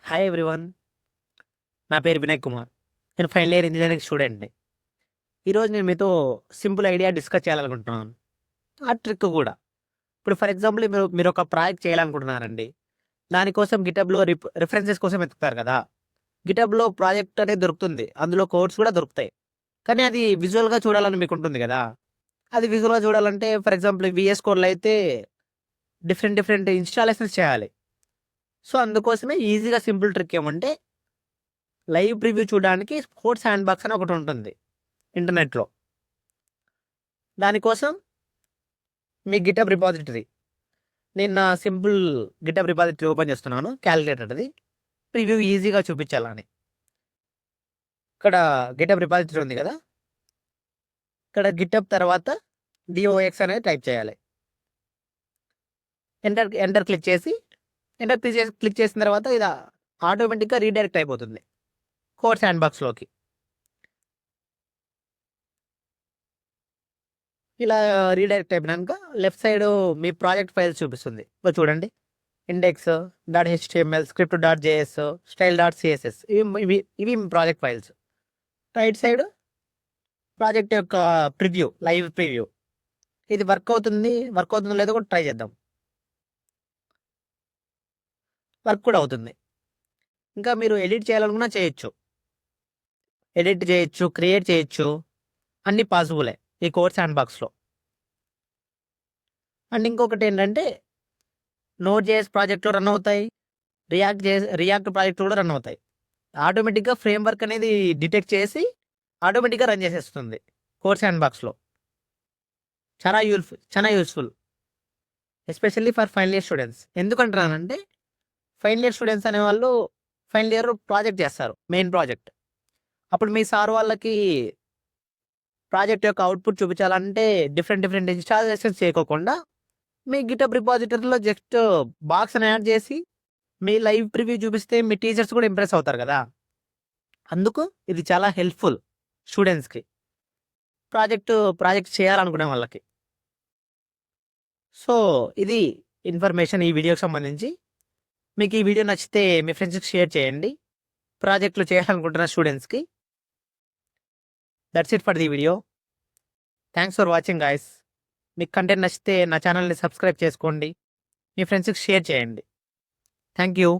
Hi everyone. నా పేరు వినయ్ కుమార్. నేను ఫైనల్ ఇయర్ ఇంజనీరింగ్ స్టూడెంట్ని. ఈరోజు నేను మీతో సింపుల్ ఐడియా డిస్కస్ చేయాలనుకుంటున్నాను. ఆ ట్రిక్ కూడా. ఇప్పుడు ఫర్ ఎగ్జాంపుల్ మీరు ఒక ప్రాజెక్ట్ చేయాలనుకుంటున్నారండి. దానికోసం గిటబ్‌లో రిఫరెన్సెస్ కోసం వెతుకుతారు కదా! గిటబ్‌లో ప్రాజెక్ట్ అనేది దొరుకుతుంది. అందులో కోడ్స్ కూడా దొరుకుతాయి. కానీ అది విజువల్‌గా చూడాలని మీకు ఉంటుంది కదా! అది విజువల్‌గా చూడాలంటే ఫర్ ఎగ్జాంపుల్ వీఎస్ కోడ్‌లో అయితే డిఫరెంట్ ఇన్‌స్టాలేషన్స్ చేయాలి. సో, అందుకోసమే ఈజీగా సింపుల్ ట్రిక్ ఏమంటే లైవ్ ప్రివ్యూ చూడడానికి స్పోర్ట్స్ హ్యాండ్ బాక్స్ అని ఒకటి ఉంటుంది ఇంటర్నెట్‌లో. దానికోసం మీ గిటబ్ రిపాజిటరీ. నేను నా సింపుల్ గిటబ్ రిపాజిటరీ ఓపెన్ చేస్తున్నాను. క్యాలిక్యులేటర్‌ది. ప్రివ్యూ ఈజీగా చూపించాలని. ఇక్కడ గిటబ్ రిపాజిటరీ ఉంది కదా! ఇక్కడ గిటబ్ తర్వాత డిఓఎక్స్ అనేది టైప్ చేయాలి. ఎంటర్ క్లిక్ చేసి క్లిక్ చేసిన తర్వాత ఇది ఆటోమేటిక్‌గా రీడైరెక్ట్ అయిపోతుంది కోడ్స్ హ్యాండ్ బాక్స్‌లోకి. ఇలా రీడైరెక్ట్ అయిపోయినాక లెఫ్ట్ సైడ్ మీ ప్రాజెక్ట్ ఫైల్స్ చూపిస్తుంది. ఇగో చూడండి. ఇండెక్స్, .html, script.js, style.css ఇవి మీ project files. Right side project యొక్క లైవ్ ప్రివ్యూ. ఇది వర్క్ అవుతుందో లేదో కూడా ట్రై చేద్దాం. వర్క్ కూడా అవుతుంది. ఇంకా మీరు ఎడిట్ చేయాలనుకున్నా చేయొచ్చు. ఎడిట్ చేయొచ్చు, క్రియేట్ చేయొచ్చు. అన్నీ పాసిబులే ఈ కోడ్స్ హ్యాండ్ బాక్స్‌లో. అండ్ ఇంకొకటి ఏంటంటే నోడ్.js ప్రాజెక్ట్‌లో రన్ అవుతాయి. రియాక్ట్ ప్రాజెక్ట్‌లో కూడా రన్ అవుతాయి. ఆటోమేటిక్‌గా ఫ్రేమ్‌వర్క్ అనేది డిటెక్ట్ చేసి ఆటోమేటిక్‌గా రన్ చేసేస్తుంది కోడ్స్ హ్యాండ్ బాక్స్‌లో. చాలా useful. Especially for final year students. ఎందుకంటున్నానంటే ఫైనల్ ఇయర్ స్టూడెంట్స్ అనేవాళ్ళు ఫైనల్ ఇయర్ ప్రాజెక్ట్ చేస్తారు. Main project. అప్పుడు మీ సార్ వాళ్ళకి ప్రాజెక్ట్ యొక్క అవుట్‌పుట్ చూపించాలంటే డిఫరెంట్ ఇన్‌స్టాలేషన్స్ చేయకోకుండా మీ గిటబ్ రిపాజిటరీలో జస్ట్ బాక్స్ అని యాడ్ చేసి మీ లైవ్ ప్రివ్యూ చూపిస్తే మీ టీచర్స్ కూడా ఇంప్రెస్ అవుతారు కదా! అందుకు ఇది చాలా హెల్ప్‌ఫుల్ స్టూడెంట్స్‌కి. ప్రాజెక్ట్ చేయాలనుకునే వాళ్ళకి. సో, ఇది ఇన్ఫర్మేషన్ ఈ వీడియోకి సంబంధించి. మీకు ఈ వీడియో నచ్చితే మీ ఫ్రెండ్స్‌కి షేర్ చేయండి. ప్రాజెక్ట్‌లు చేయాలనుకుంటున్న స్టూడెంట్స్‌కి. That's it for the video. Thanks for watching guys. మీకు కంటెంట్ నచ్చితే నా ఛానల్‌ని సబ్స్క్రైబ్ చేసుకోండి. మీ ఫ్రెండ్స్‌కి షేర్ చేయండి. Thank you.